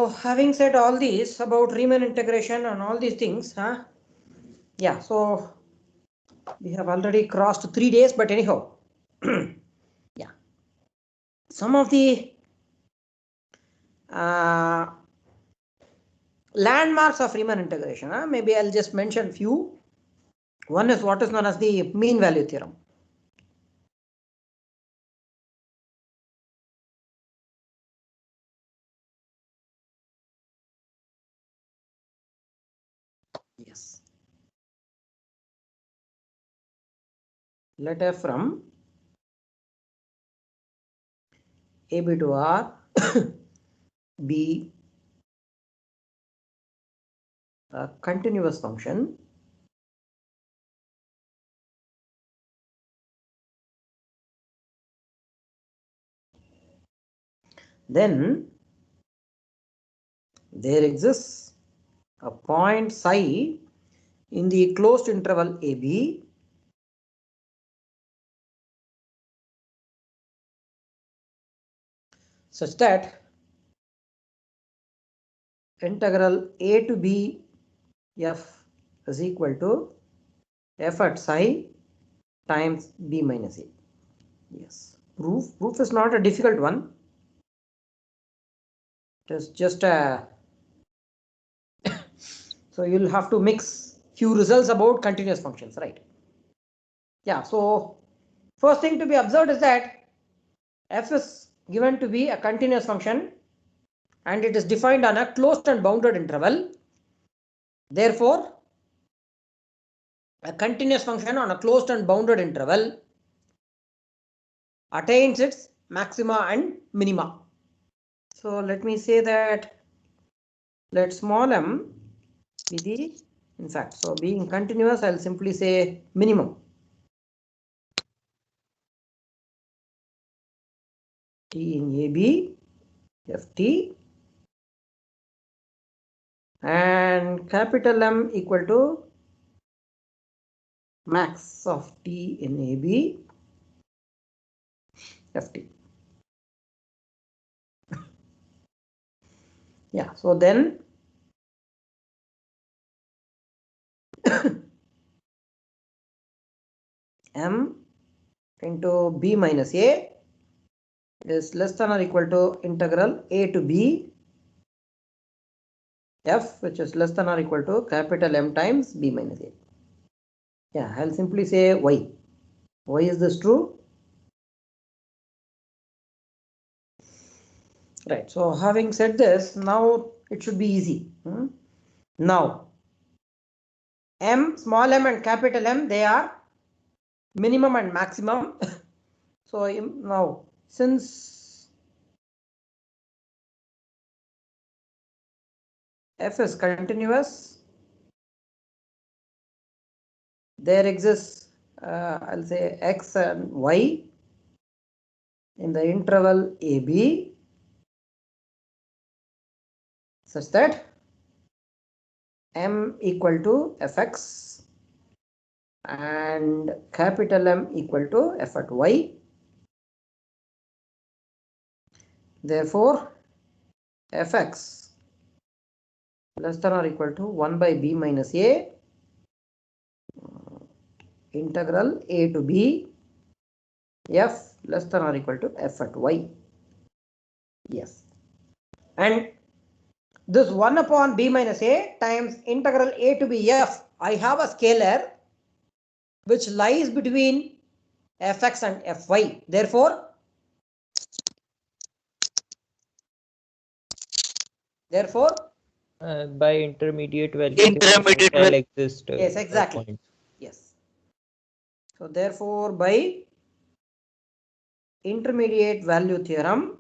So having said all these about Riemann integration and all these things, yeah, so we have already crossed 3 days, but anyhow, yeah, some of the landmarks of Riemann integration, maybe I'll just mention few. One is what is known as the mean value theorem. Yes. Let f from AB to R be a continuous function then there exists a point psi in the closed interval AB such that integral A to B f is equal to f at psi times B minus A. Yes. Proof is not a difficult one. It is just a so you'll have to mix few results about continuous functions, right? Yeah, so first thing to be observed is that f is given to be a continuous function and it is defined on a closed and bounded interval. Therefore, a continuous function on a closed and bounded interval attains its maxima and minima. So let me say that let small m be the, in fact, so being continuous, I'll simply say minimum. T in AB, ft, and capital M equal to max of T in AB, ft. Yeah, so then M into B minus A is less than or equal to integral A to B f, which is less than or equal to capital M times B minus A. Yeah, I'll simply say y. Why is this true? Right, so having said this, now it should be easy. Now, M, small m and capital M, they are minimum and maximum. So now, since f is continuous, there exists, I'll say x and y in the interval AB such that m equal to fx and capital M equal to f at y. Therefore, fx less than or equal to 1 by b minus a integral a to b f less than or equal to f at y. Yes. And this 1 upon b minus a times integral a to b f, I have a scalar which lies between fx and fy. Therefore, by intermediate value shall exist. Yes, exactly. Points. Yes. So therefore, by intermediate value theorem,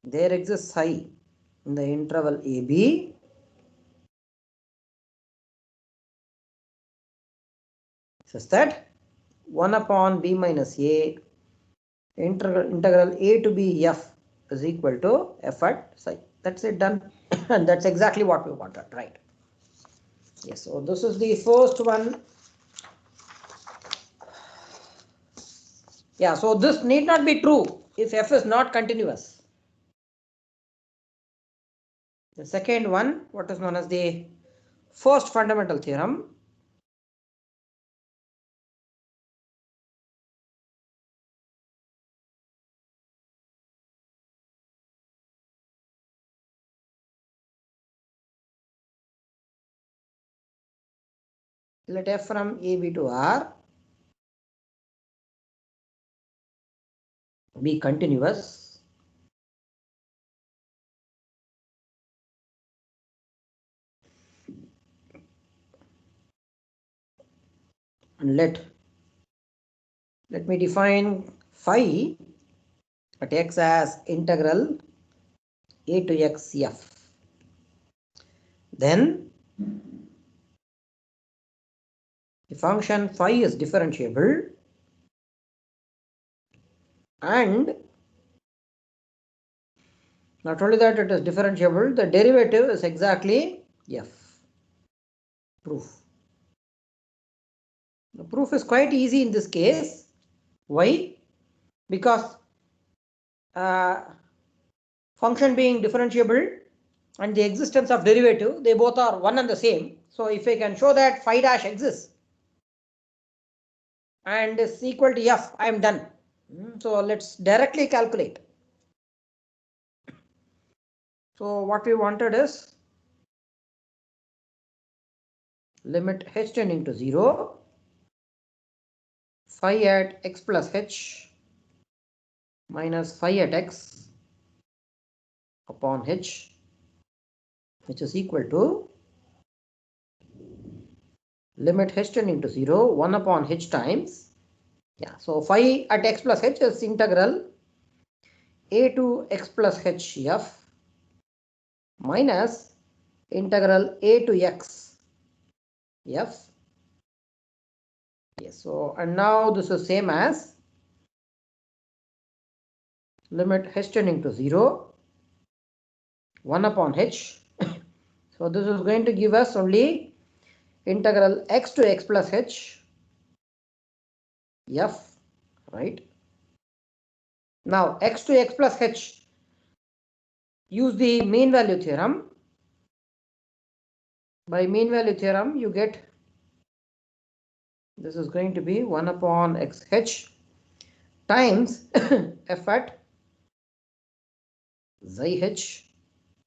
there exists psi in the interval AB such that 1 upon b minus a integral a to b f is equal to f at psi. That's it, done. And that's exactly what we wanted, right? Yes, so this is the first one. Yeah, so this need not be true if f is not continuous. The second one, what is known as the first fundamental theorem. Let f from a b to r be continuous and let me define phi at x as integral a to x f. Then the function phi is differentiable and not only that it is differentiable, the derivative is exactly f. Proof. The proof is quite easy in this case. Why? Because function being differentiable and the existence of derivative, they both are one and the same. So if I can show that phi dash exists and is equal to f, I am done. So let's directly calculate. So what we wanted is limit h tending to 0, phi at x plus h minus phi at x upon h, which is equal to limit h tending to 0, 1 upon h times. Yeah, so phi at x plus h is integral a to x plus h f minus integral a to x f. Yes, so and now this is same as limit h tending to 0, 1 upon h. So this is going to give us only integral x to x plus h f, right? Now x to x plus h, use the mean value theorem. By mean value theorem you get this is going to be 1 upon x h times f at xi h.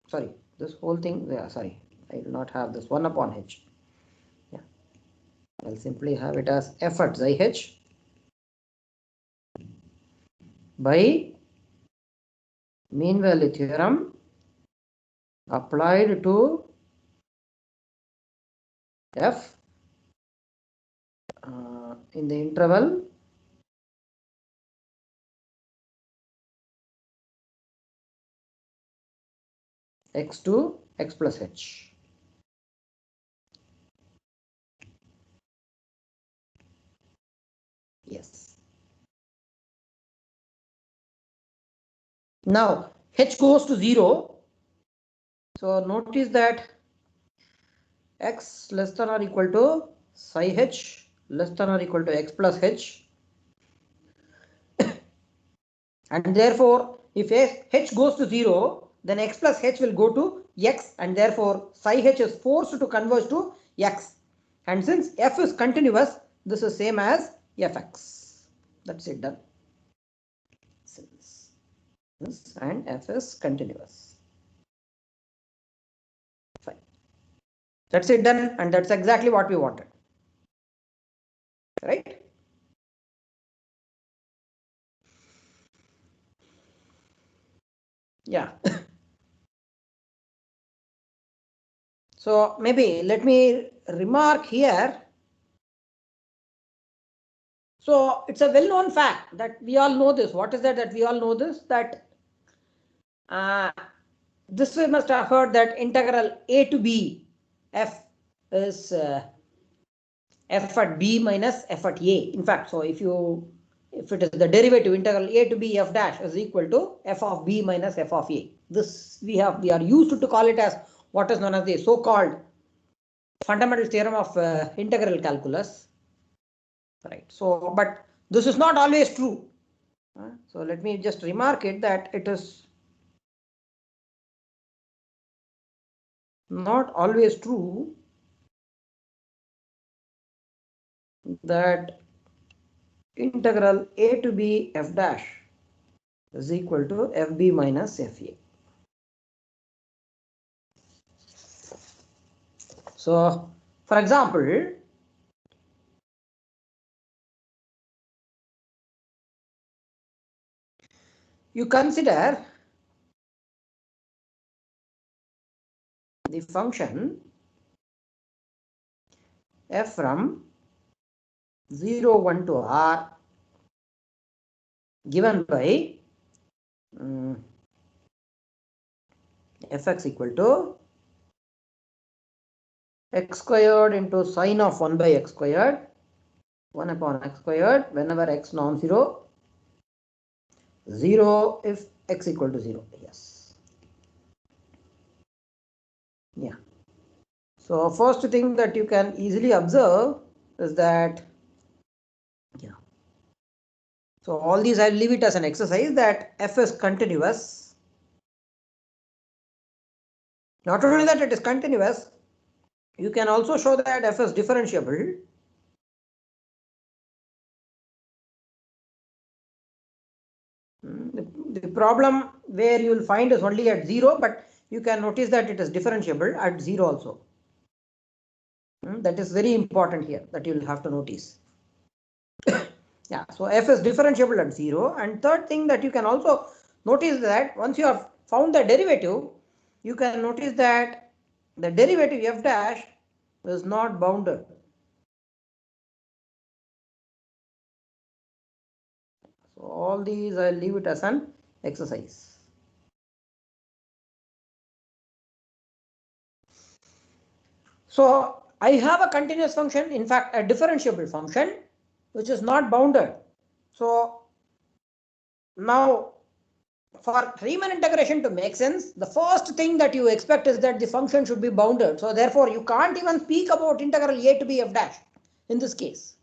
Sorry, this whole thing, sorry, I will not have this 1 upon h. Yeah, I'll simply have it as f at xi h by mean value theorem applied to f in the interval x to x plus h. Yes. Now h goes to 0. So notice that x less than or equal to psi h less than or equal to x plus h. And therefore, if h goes to 0, then x plus h will go to x and therefore psi h is forced to converge to x. And since f is continuous, this is same as fx. That's it, done. Since this and f is continuous. Fine. That's it, done, and that's exactly what we wanted. Right? Yeah. So maybe let me remark here. So it's a well-known fact that we all know this. What is that we all know this? That this we must have heard that integral a to b f is f at b minus f at a. In fact, so if it is the derivative integral a to b f dash is equal to f of b minus f of a. This we are used to call it as what is known as the so-called fundamental theorem of integral calculus. Right. So, but this is not always true. So let me just remark it that it is not always true that integral a to b f dash is equal to fb minus fa. So, for example, you consider the function f from 0, 1 to r given by fx equal to x squared into sine of 1 by x squared 1 upon x squared whenever x non-zero, 0 if x equal to 0. Yes. Yeah. So first thing that you can easily observe is that, yeah. So all these I'll leave it as an exercise that f is continuous. Not only that it is continuous, you can also show that f is differentiable. The problem where you will find is only at 0, but you can notice that it is differentiable at 0 also. That is very important here that you will have to notice. Yeah, so f is differentiable at 0. And third thing that you can also notice that once you have found the derivative, you can notice that the derivative f dash is not bounded. So all these I'll leave it as an exercise. So I have a continuous function, in fact a differentiable function, which is not bounded. So now for Riemann integration to make sense, the first thing that you expect is that the function should be bounded. So therefore you can't even speak about integral a to b f dash in this case.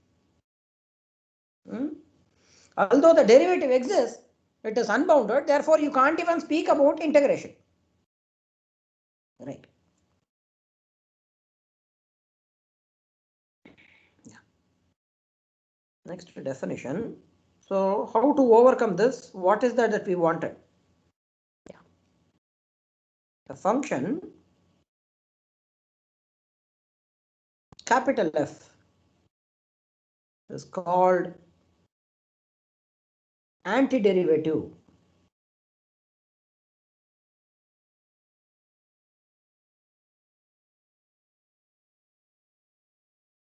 Although the derivative exists, it is unbounded, therefore you can't even speak about integration. Right. Yeah. Next definition. So how to overcome this? What is that we wanted? Yeah. A function capital F is called antiderivative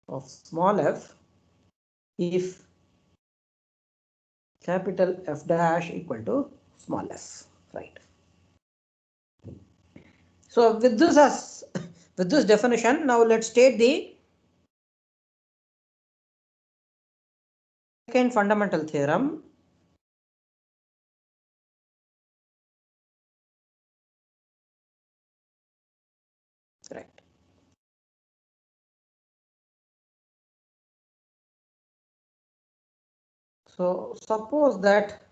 of small f if capital F dash equal to small f, right? So with this definition, now let's state the second fundamental theorem. Right. So suppose that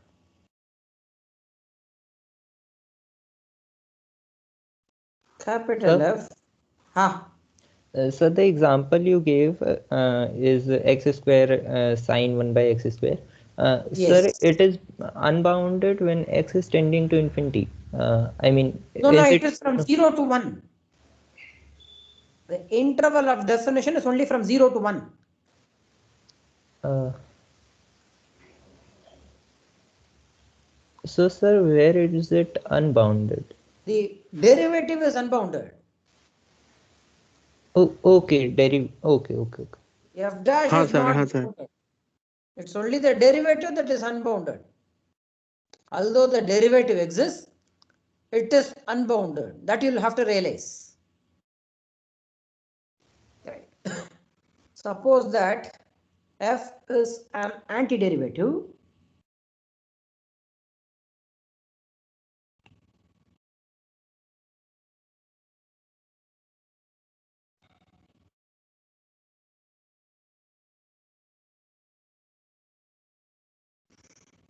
capital F. So the example you gave is x square sine 1 by x square. Yes. Sir, it is unbounded when x is tending to infinity. I mean, No, it is from 0 to 1. The interval of definition is only from 0 to 1. So, sir, where is it unbounded? The derivative is unbounded. Oh, okay, okay. F dash is not bounded. It's only the derivative that is unbounded. Although the derivative exists, it is unbounded. That you'll have to realize. Right. Suppose that f is an antiderivative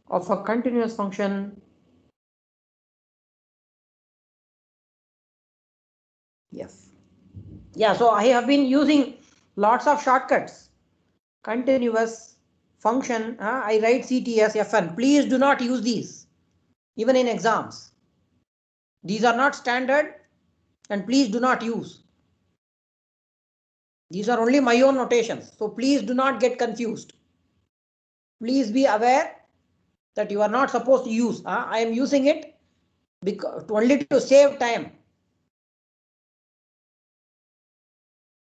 of a continuous function F. Yeah, so I have been using lots of shortcuts. Continuous function, I write CTS Fn. Please do not use these, even in exams. These are not standard, and please do not use. These are only my own notations, so please do not get confused. Please be aware that you are not supposed to use. I am using it because only to save time.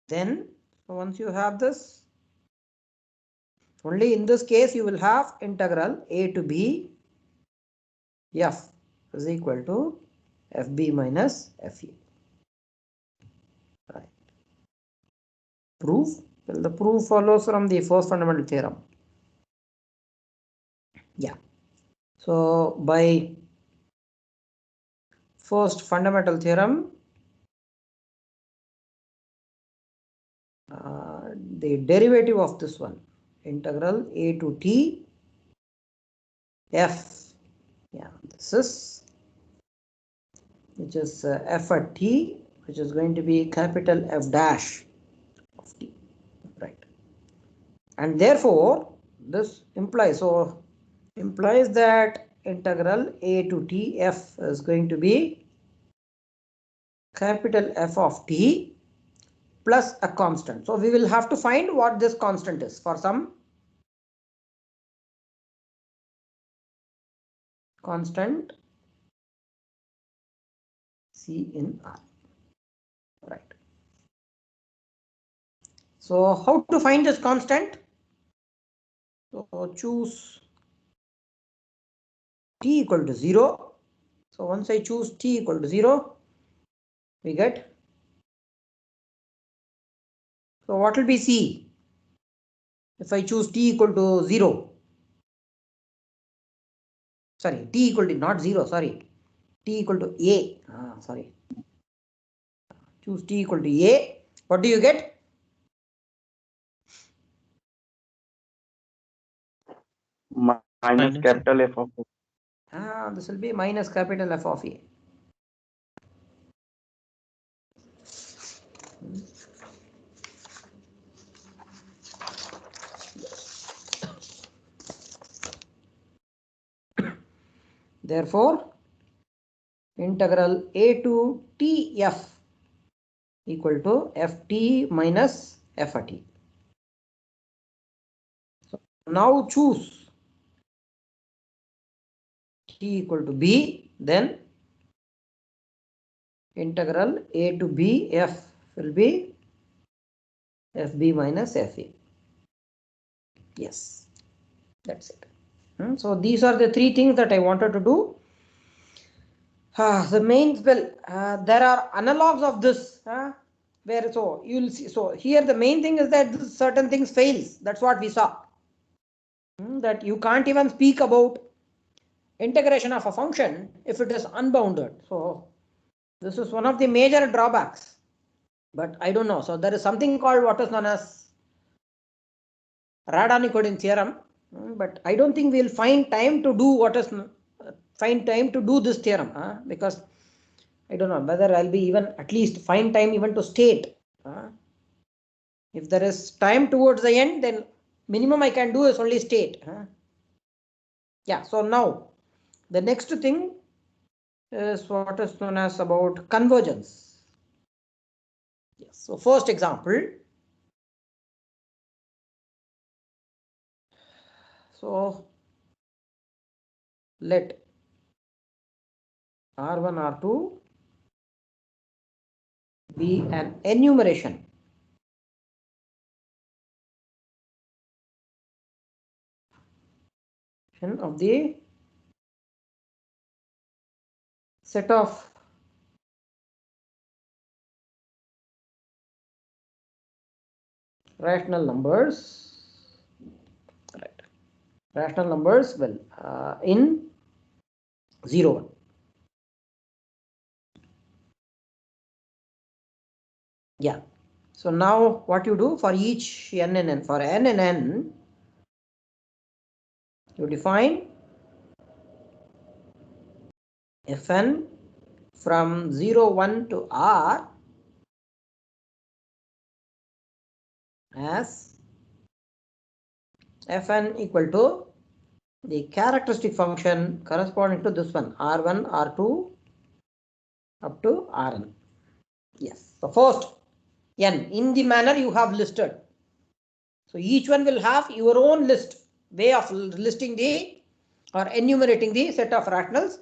Then, so once you have this, only in this case you will have integral a to b f is equal to fb minus fe. Right. Proof? Well, the proof follows from the first fundamental theorem. Yeah. So by first fundamental theorem, the derivative of this one, integral a to t f. Yeah, this is, which is f at t, which is going to be capital F dash of t, right? And therefore, this implies that integral a to t f is going to be capital F of t plus a constant. So we will have to find what this constant is for some constant C in R, right? So how to find this constant? So choose t equal to 0. So once I choose t equal to 0, we get, so what will be C if I choose t equal to 0? Sorry, t equal to not 0, sorry, t equal to a. Sorry. Choose t equal to a. What do you get? Minus capital F of This will be minus capital F of a. Therefore, integral a to t f equal to ft minus f at t. So now choose t equal to b, then integral a to b f will be fb minus fa. Yes, that's it. So these are the three things that I wanted to do. The main, well, there are analogs of this, where, so you will see, so here the main thing is that certain things fails. That's what we saw. That you can't even speak about integration of a function if it is unbounded. So this is one of the major drawbacks. But I don't know. So there is something called what is known as Radon-Nikodym theorem. But I don't think we'll find time to do this theorem, because I don't know whether I'll be even at least find time even to state. If there is time towards the end, then minimum I can do is only state. Yeah, so now the next thing is what is known as about convergence. Yes, so first example. So let R1, R2 be an enumeration of the set of rational numbers, right? Rational numbers, well, in 0, 1. Yeah. So now what you do for each n and n, for n and n, you define Fn from 0, 1 to R as Fn equal to the characteristic function corresponding to this one, R1, R2 up to Rn. Yes. So first n in the manner you have listed. So each one will have your own way of listing the or enumerating the set of rationals.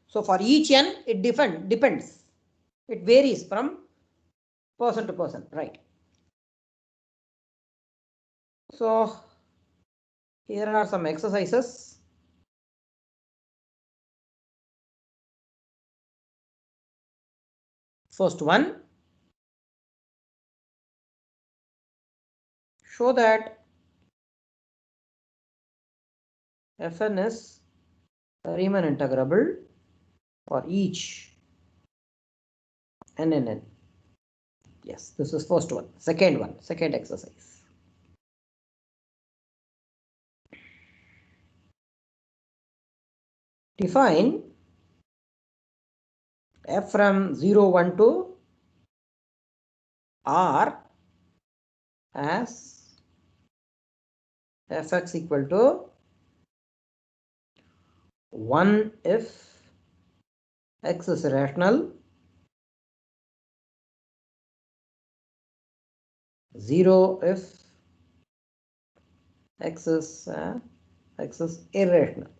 So for each n it depends. It varies from person to person, right? So here are some exercises. First one, show that Fn is Riemann integrable for each n. Yes, this is first one. Second exercise. Define f from 0, 1 to R as fx equal to 1 if x is rational, 0 if x is irrational.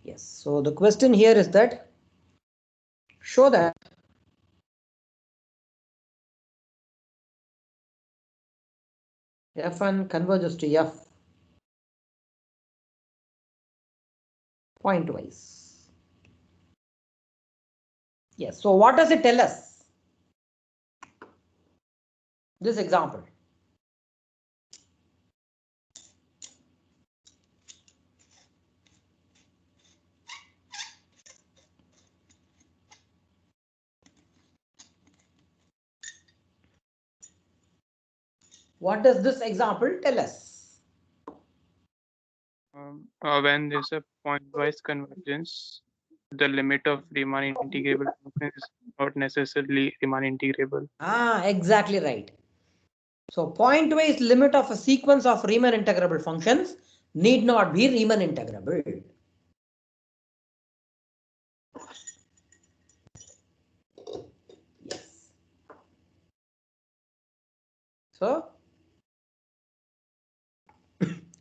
Yes, so the question here is that show that Fn converges to F pointwise. Yes, so what does it tell us? This example. What does this example tell us? When there's a pointwise convergence, the limit of Riemann integrable function is not necessarily Riemann integrable. Exactly right. So pointwise limit of a sequence of Riemann integrable functions need not be Riemann integrable. Yes.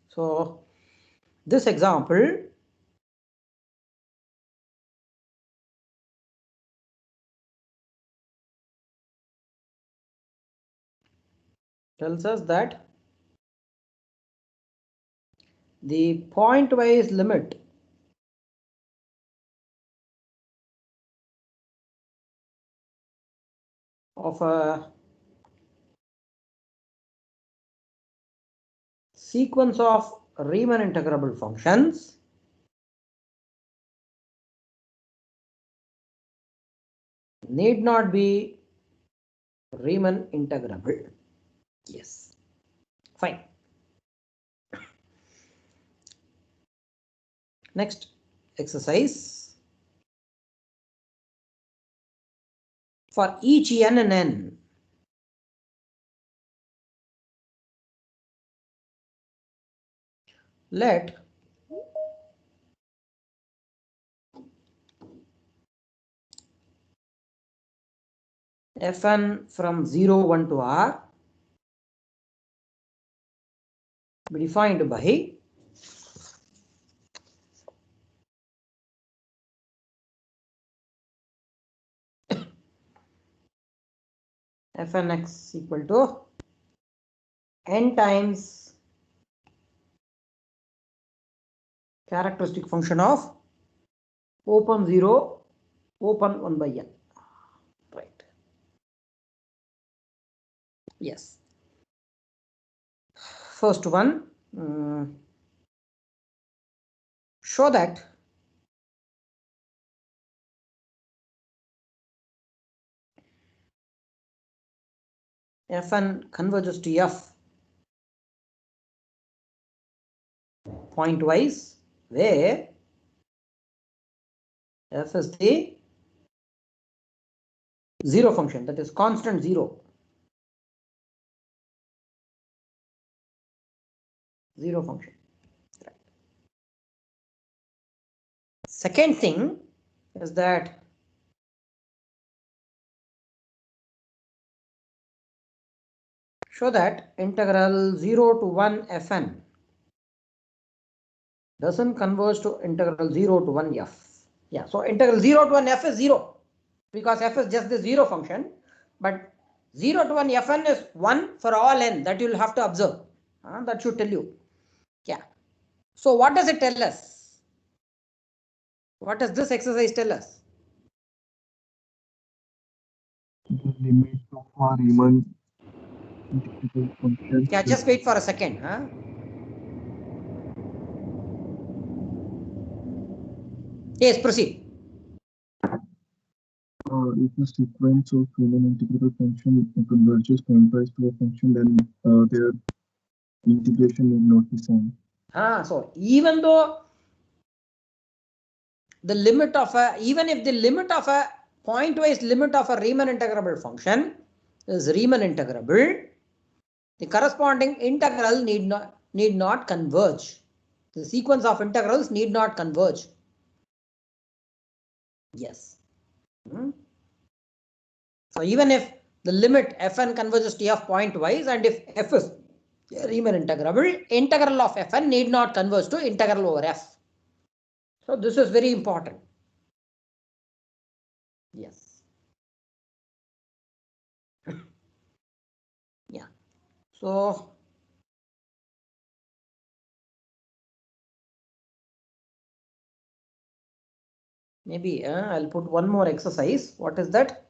So this example tells us that the pointwise limit of a sequence of Riemann integrable functions need not be Riemann integrable. Yes, fine. Next exercise. For each n and n, let Fn from 0, 1 to R be defined by Fnx equal to n times characteristic function of open 0, open 1 by n. Right. Yes. First one, show that Fn converges to F pointwise, where F is the zero function, that is constant 0. zero function. Right. Second thing is that show that integral 0 to 1 fn doesn't converge to integral 0 to 1 f. Yeah, so integral 0 to 1 f is 0 because f is just the 0 function, but 0 to 1 fn is 1 for all n that you will have to observe. That should tell you. Yeah. So what does it tell us? What does this exercise tell us? The limit of our Riemann integral function. Yeah, just wait for a second. Yes, proceed. If a sequence of Riemann integral function converges pointwise to a function, then their integration need not be found. So even though the limit of a, even if the limit of a pointwise limit of a Riemann integrable function is Riemann integrable, the corresponding integral need not converge. The sequence of integrals need not converge. Yes. So even if the limit fn converges to f pointwise, and if f is Riemann integrable, integral of fn need not converge to integral over f. So this is very important. Yes. Yeah. So maybe I'll put one more exercise. What is that?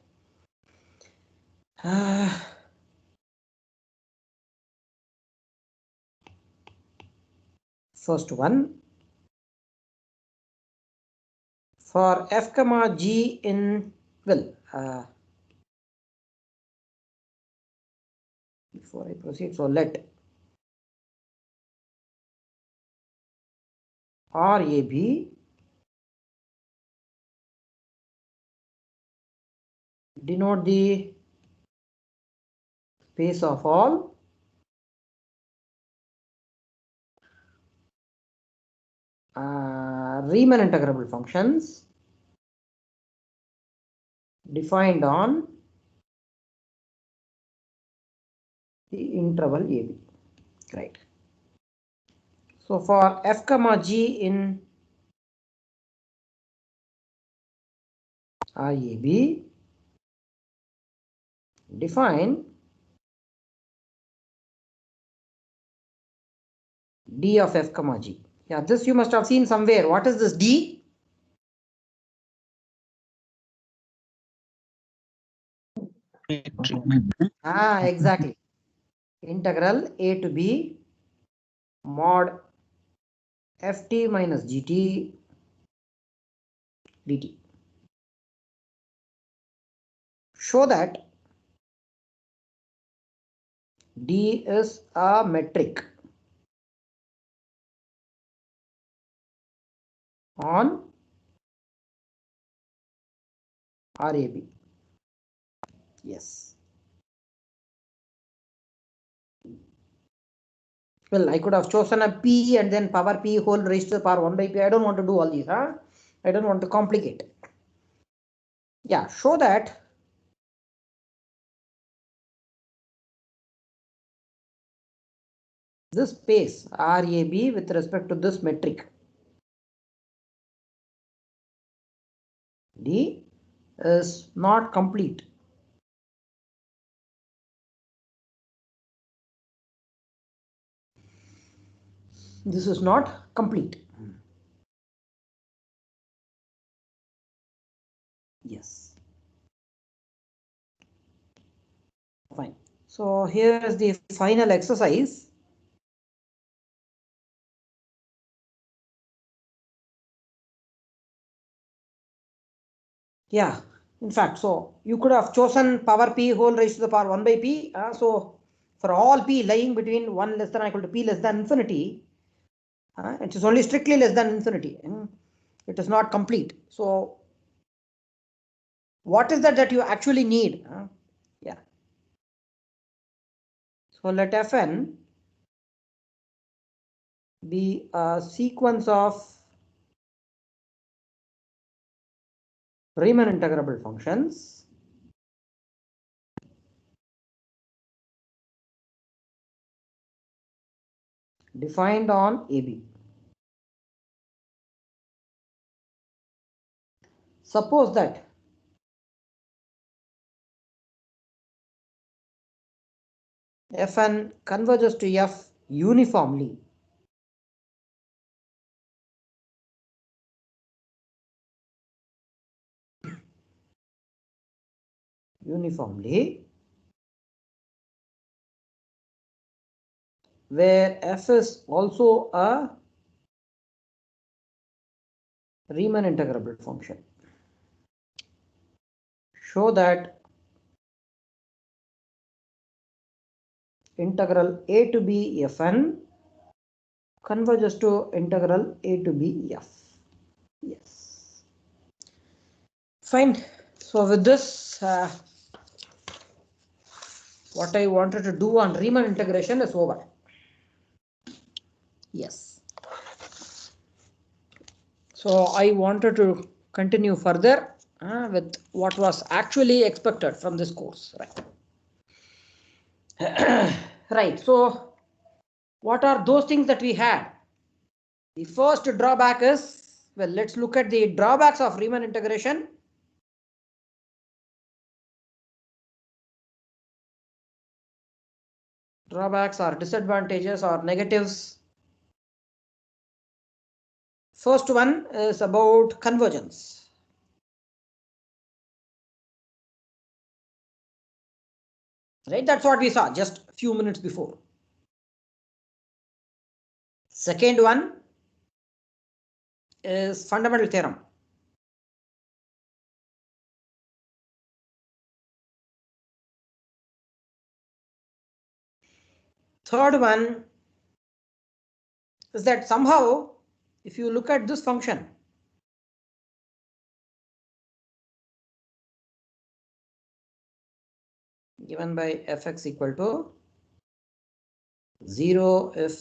First one. For f comma g in, well, before I proceed, so let RAB denote the space of all Riemann integrable functions defined on the interval AB. Right. So for f comma g in RAB, define d of f comma g. Yeah, this you must have seen somewhere. What is this d? Exactly. Integral a to b mod ft minus gt dt. Show that d is a metric on RAB. Yes. Well, I could have chosen a p and then power p whole raised to the power 1 by p. I don't want to do all these. I don't want to complicate. Yeah, show that this space RAB with respect to this metric D is not complete. This is not complete. Yes. Fine. So here is the final exercise. Yeah, in fact, so you could have chosen power p whole raised to the power 1 by p. So for all p lying between 1 less than or equal to p less than infinity, it is only strictly less than infinity. It is not complete. So what is that you actually need? Yeah. So let fn be a sequence of Riemann integrable functions defined on AB. Suppose that Fn converges to F uniformly, where F is also a Riemann integrable function. Show that integral a to b Fn converges to integral a to b F. Yes. Fine. So with this, what I wanted to do on Riemann integration is over. Yes. So I wanted to continue further with what was actually expected from this course. Right. Right. So what are those things that we had? The first drawback is, well, let's look at the drawbacks of Riemann integration. Drawbacks or disadvantages or negatives. First one is about convergence. Right, that's what we saw just a few minutes before. Second one is fundamental theorem. Third one is that somehow, if you look at this function, given by fx equal to 0 if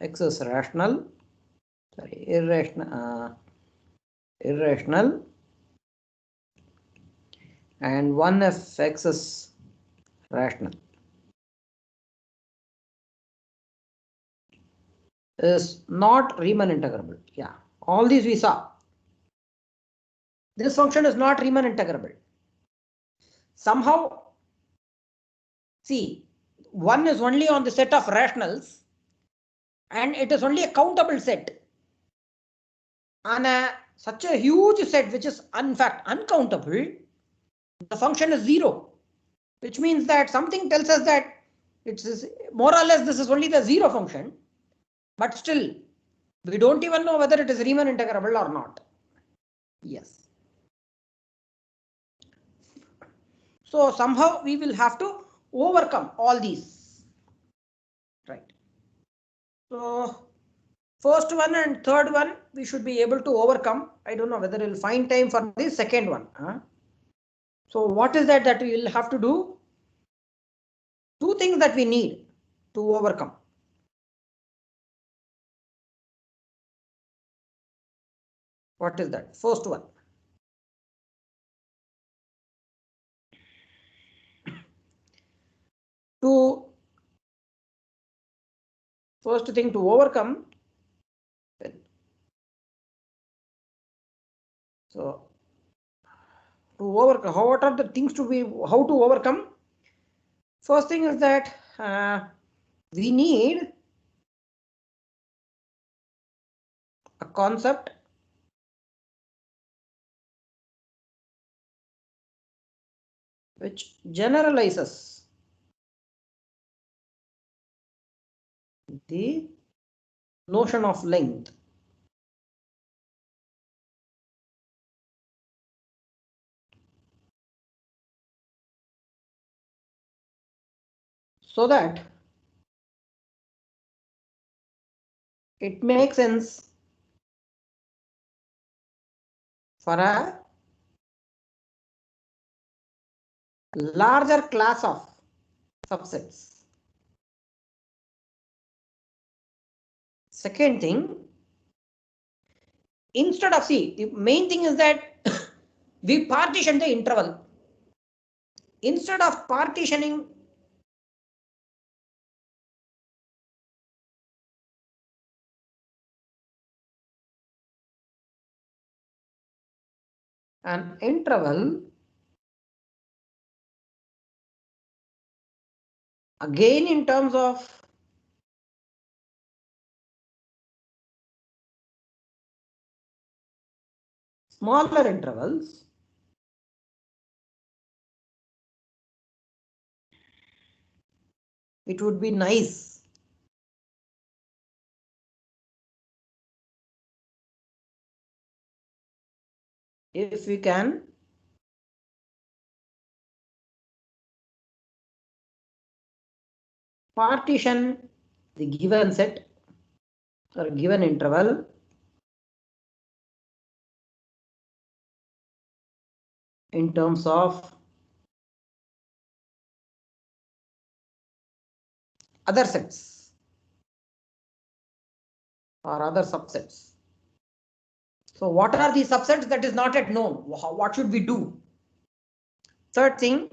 x is irrational, and 1 if x is rational, is not Riemann integrable. Yeah, all these we saw. This function is not Riemann integrable. Somehow, see, 1 is only on the set of rationals and it is only a countable set. On such a huge set which is in fact uncountable, the function is 0, which means that something tells us that it's more or less this is only the 0 function, but still we don't even know whether it is Riemann integrable or not. Yes. So somehow we will have to overcome all these. Right. So first one and third one we should be able to overcome. I don't know whether we'll find time for the second one. So what is that we will have to do? Two things that we need to overcome. What is that? First one. First thing to overcome. So to overcome, what are the things to be, how to overcome? First thing is that we need a concept which generalizes the notion of length. So that it makes sense for a larger class of subsets. Second thing, instead of C, the main thing is that we partition the interval. Instead of partitioning an interval again in terms of smaller intervals, it would be nice if we can partition the given set or given interval in terms of other sets or other subsets. So what are the subsets that is not yet known? What should we do? Third thing,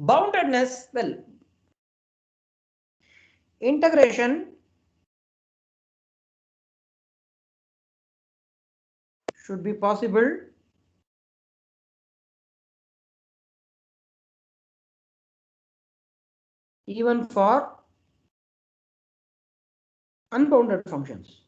boundedness. Well, integration should be possible even for unbounded functions.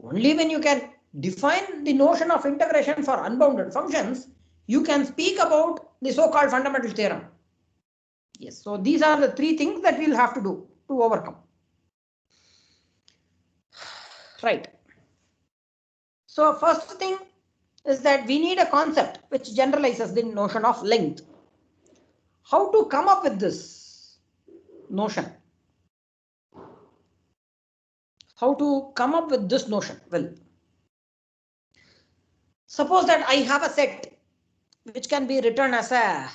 Only when you can define the notion of integration for unbounded functions, you can speak about the so-called fundamental theorem. Yes, so these are the three things that we'll have to do to overcome. Right. So first thing is that we need a concept which generalizes the notion of length. How to come up with this notion? How to come up with this notion? Well, suppose that I have a set which can be written as a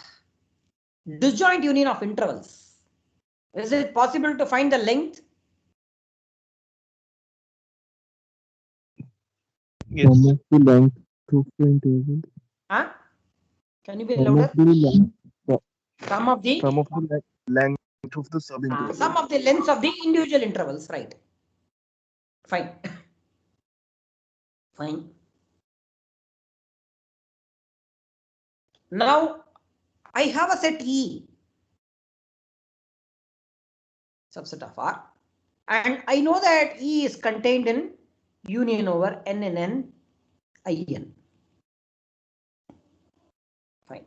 disjoint union of intervals. Is it possible to find the length? Yes. Sum of the length of the interval. Huh? Can you be Sum louder? of the length. Sum of the Sum of the length of the subinterval. sum of the lengths of the individual intervals, right? Fine. Fine. Now I have a set E, subset of R, and I know that E is contained in union over n in n I n. Fine.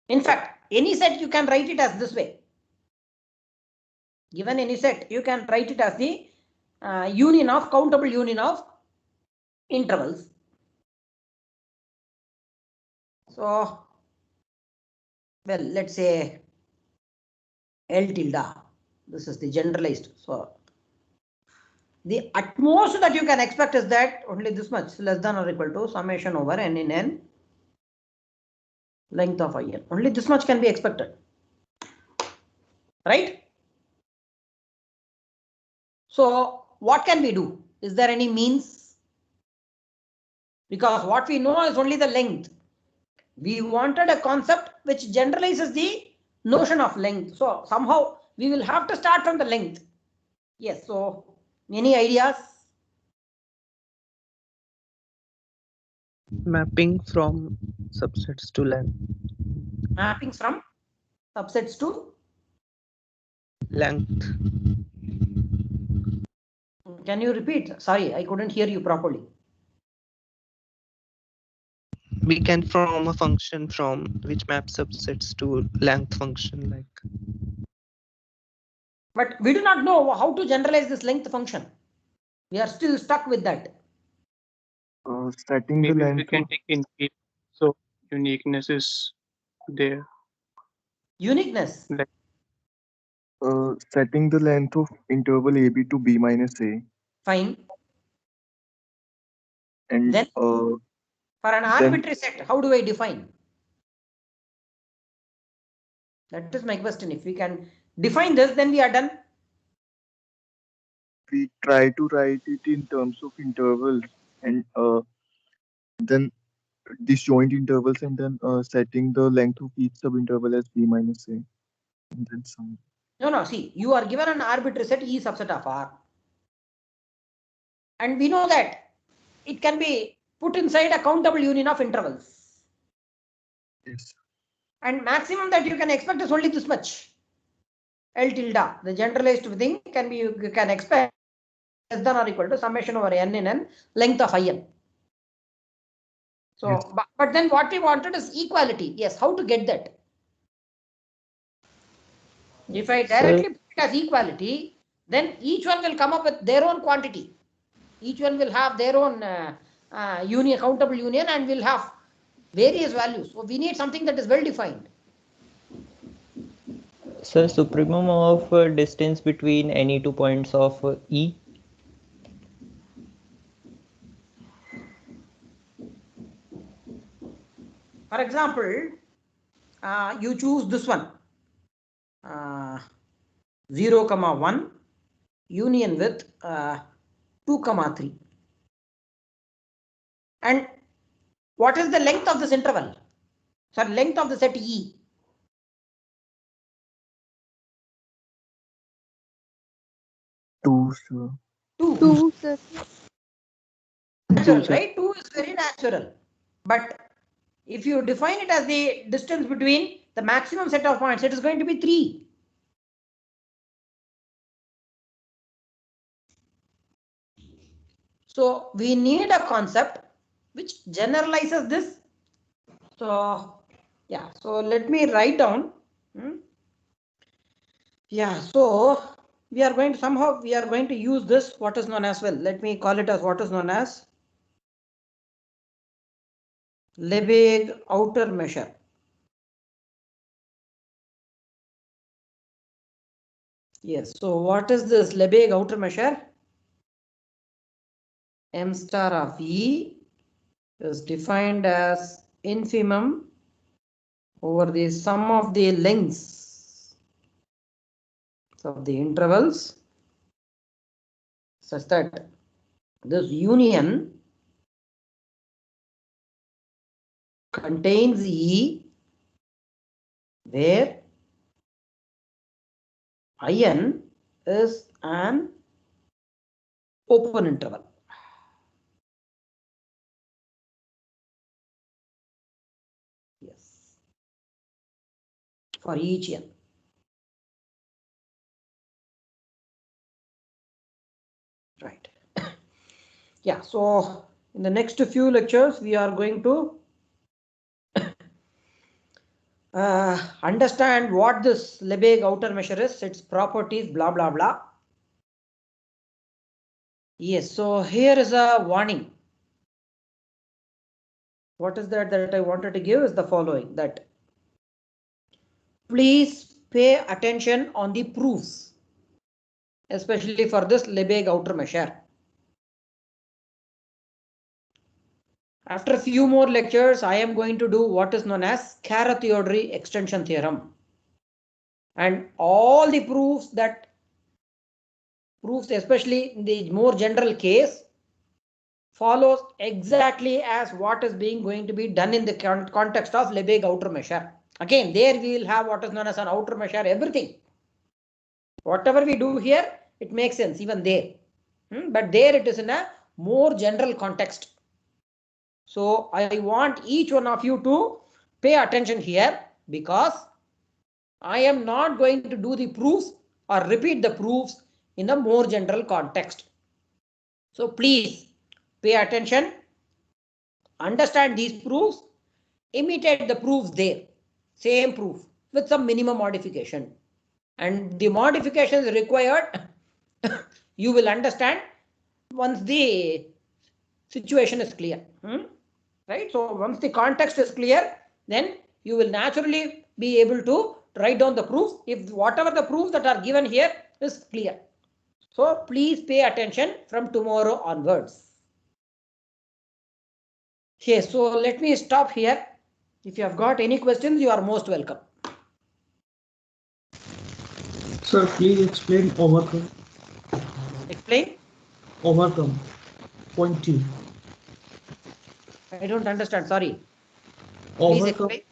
In fact, any set you can write it as this way. Given any set, you can write it as the countable union of intervals. So, well, let's say L tilde. This is the generalized. So, the utmost that you can expect is that only this much less than or equal to summation over n in n length of in. Only this much can be expected. Right? So, what can we do? Is there any means? Because what we know is only the length. We wanted a concept which generalizes the notion of length. So somehow we will have to start from the length. Yes. So any ideas? Mapping from subsets to length. Mappings from subsets to Length. Can you repeat? Sorry, I couldn't hear you properly. We can form a function from which maps subsets to length function like. But we do not know how to generalize this length function. We are still stuck with that. Setting the Maybe we length can of take in so uniqueness is there. Uniqueness. Like setting the length of interval AB to B minus A, Fine. and Then for an arbitrary set, how do I define? That is my question. If we can define this, then we are done. We try to write it in terms of intervals and then disjoint intervals and then setting the length of each subinterval as b minus a. And then sum. No, see, you are given an arbitrary set E subset of R. And we know that it can be put inside a countable union of intervals. Yes. And maximum that you can expect is only this much. L tilde, the generalized thing can be, you can expect less than or equal to summation over n in n length of in. So, Yes. but then what we wanted is equality. Yes, how to get that? If I directly put it as equality, then each one will come up with their own quantity. Each one will have their own union, countable union, and will have various values. So we need something that is well defined. So supremum of distance between any 2 points of E. For example, you choose this one, 0, 1 union with 2, 3. And what is the length of this interval? Sorry, length of the set E. 2, sir. 2. 2, sir. Natural, sir. right? 2 is very natural. But if you define it as the distance between the maximum set of points, it is going to be 3. So we need a concept which generalizes this. So yeah, so let me write down. Yeah, so we are going to use this, what is known as, well, let me call it as what is known as Lebesgue outer measure. Yes, so what is this Lebesgue outer measure? M star of E is defined as infimum over the sum of the lengths of the intervals such that this union contains E where in is an open interval. Yes, for each n. Right. Yeah, so in the next few lectures we are going to understand what this Lebesgue outer measure is, its properties, blah blah blah. Yes, so here is a warning. What is that I wanted to give is the following, that please pay attention on the proofs, especially for this Lebesgue outer measure. After a few more lectures, I am going to do what is known as Carathéodory extension theorem. And all the proofs, especially in the more general case, follows exactly as what is going to be done in the context of Lebesgue outer measure. Again, there we will have what is known as an outer measure, everything. Whatever we do here, it makes sense even there. But there it is in a more general context. So I want each one of you to pay attention here, because I am not going to do the proofs or repeat the proofs in a more general context. So please pay attention, understand these proofs, imitate the proofs there, same proof with some minimum modification. And the modifications required you will understand once the situation is clear. Right? So once the context is clear, then you will naturally be able to write down the proofs if whatever the proofs that are given here is clear. So please pay attention from tomorrow onwards. Okay, so let me stop here. If you have got any questions, you are most welcome. Sir, please explain overcome. Explain. Overcome. Point 2. I don't understand. Sorry. Please Overcome. explain.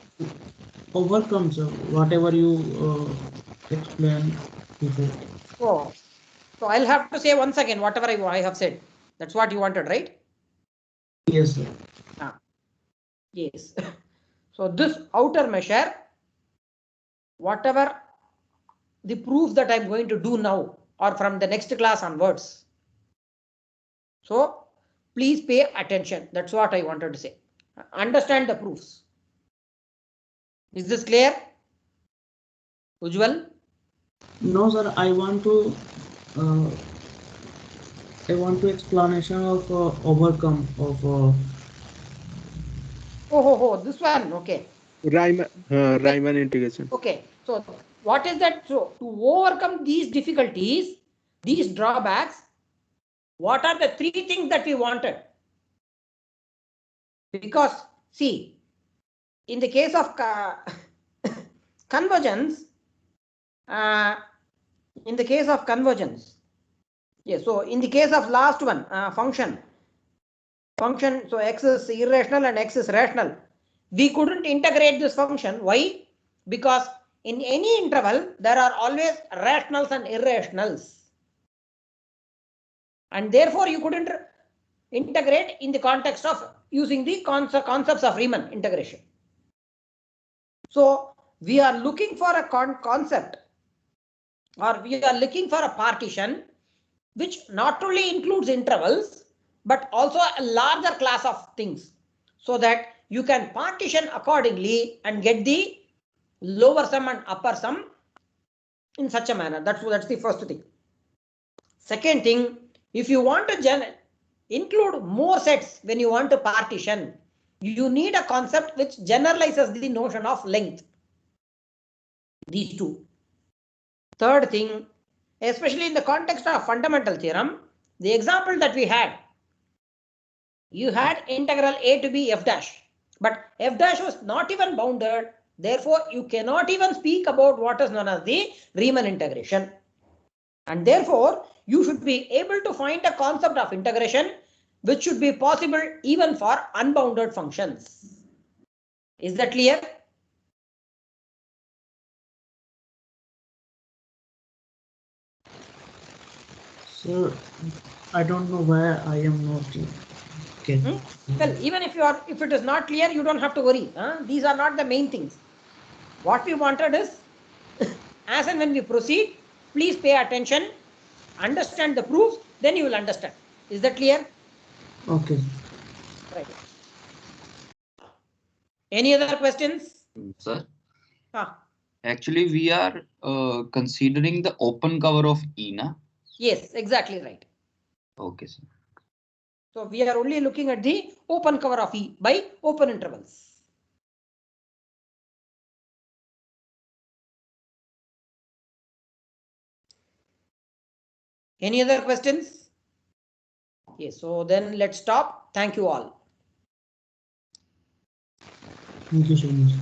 Overcome, sir. Whatever you explained before. So I'll have to say once again whatever I have said. That's what you wanted, right? Yes, sir. Yes. So this outer measure, whatever the proof that I'm going to do now or from the next class onwards. So please pay attention. That's what I wanted to say. Understand the proofs. Is this clear? Ujjwal? No, sir. I want to explanation of overcome of. This one. Okay. Riemann integration. Okay. So what is that? So to overcome these difficulties, these drawbacks, what are the three things that we wanted? Because see, in the case of convergence, yes. So in the case of last one, function. So x is irrational and x is rational. We couldn't integrate this function. Why? Because in any interval there are always rationals and irrationals, and therefore you couldn't integrate in the context of using the concepts of Riemann integration. So we are looking for a concept, or we are looking for a partition which not only includes intervals but also a larger class of things, so that you can partition accordingly and get the lower sum and upper sum in such a manner. That's the first thing. Second thing, if you want to include more sets when you want to partition, you need a concept which generalizes the notion of length. These two. Third thing, especially in the context of fundamental theorem, the example that we had, you had integral a to b f dash, but f dash was not even bounded. Therefore, you cannot even speak about what is known as the Riemann integration. And therefore, you should be able to find a concept of integration which should be possible even for unbounded functions. Is that clear? Sir, I don't know why I am not okay. Well, even if it is not clear, you don't have to worry. These are not the main things. What we wanted is, as and when we proceed, please pay attention, understand the proofs, then you will understand. Is that clear? Okay. Right. Any other questions? Sir? Actually, we are considering the open cover of E, na? Yes, exactly right. Okay, sir. So we are only looking at the open cover of E by open intervals. Any other questions? Yes, so then let's stop. Thank you all. Thank you so much.